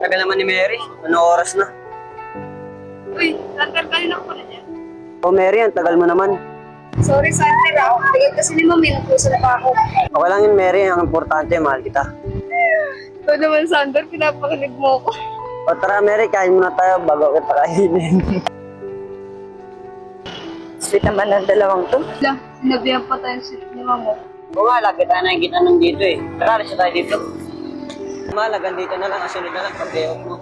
Tagal naman ni Mary. Ano oras na? Uy, tagal kanina ko na dyan. Oh, Mary, ang tagal mo naman. Sorry, Sander. Tagal kasi ni Mami, nagpuso na pa ako. Okay lang yun, Mary. Ang importante, mahal kita. Ito naman, Sander, pinapakinig mo ako. O tara, Mary, kain muna tayo bago kita kainin. Sweet naman ng dalawang to. Wala, sinabihan pa tayo ni Mama. Oo nga, lagi tayo nakikita nang dito eh. Tara, alis na tayo dito. Mahal, dito na lang. Kasunod na lang pag day off mo.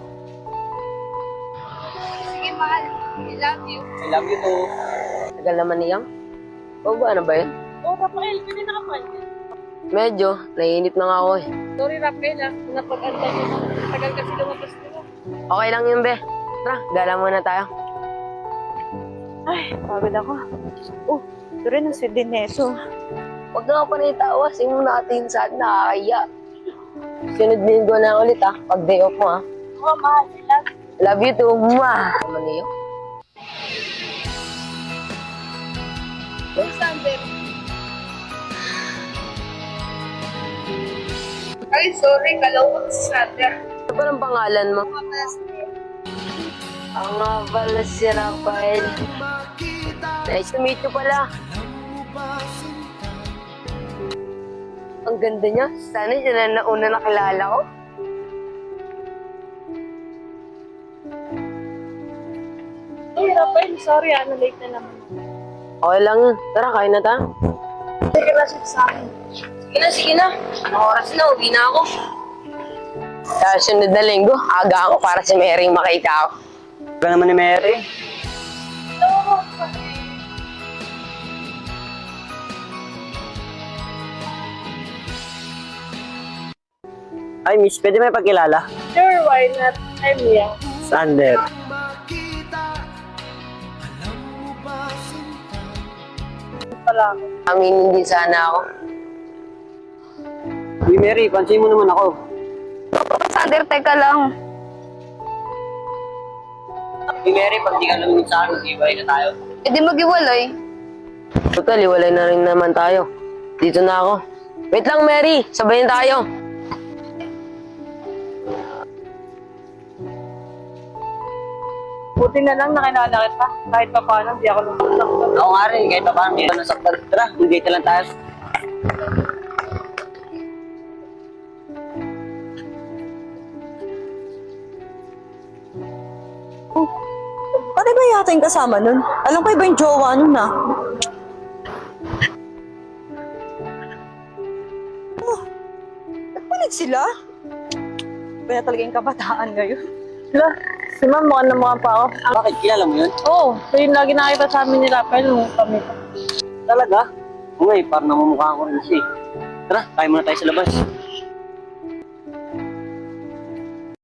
Sige, mahal. I love you. I love you too. Tagal naman niyang. O ba, ano ba yun? Oo, Rafael, pwede nakapan. Medyo, naiinip na nga ako eh. Sorry, Rafael, napag-antay mo. Tagal kasi lumabas nila. Okay lang yun, be. Tara, gala muna tayo. Ay, pagod ako. Oh, ito rin ang sweet din neto. Huwag na ako pa naitawa. Sing mo natin saan nakakaya. Sunod linggo na ulit pag day off mo Oo, mahal. I love you. Love you too, mwah! Naman niyo. Uy, Sander. Ay, sorry. Kalaw ko si Sander. Ano pa ang pangalan mo? Mamas. Ang nga pala si Rafael. Nice to meet you pala. Ang ganda niya. Sana siya na nauna nakilala ko. Uy, Rafael, sorry na-late na naman. Okay lang yun. Tara, kain na tayo. Sige na siya sa akin. Sige na. Anong oras na? Uwi na ako. Sa sunod na linggo, aga ako para si Mary makita ako. Tagal naman ni Mary. Ay, miss, pwede may pagkilala? Sure, why not? I'm Mia. Sander. Pala ako. Aminin din sana ako. Uy, Mary, pansin mo naman ako. Sander, teka lang. Uy, Mary, pag di ka lumingin sa akin, iwalay na tayo. E di mag-iwalay. Total, iwalay na rin naman tayo. Dito na ako. Wait lang, Mary. Sabayin tayo. Buti na lang nakilala kita. Kahit pa paano, di ako lumutak. Ako nga rin, kahit pa paano, hindi ka nasaktan. Tara, mag-date lang tayo. Pati ba yata yung kasama nun? Alam ko iba yung jowa nun Oh, nagpalit sila? Iba na talaga yung kabataan ngayon. Hala, si Ma'am, mukha na mukha pa ako. Bakit? Kilala mo yun? Oo, so yun lagi nakita sa amin ni Rafael nung kami. Talaga? Oo nga eh, parang namumukha ko rin siya eh. Tara, tayo muna tayo sa labas.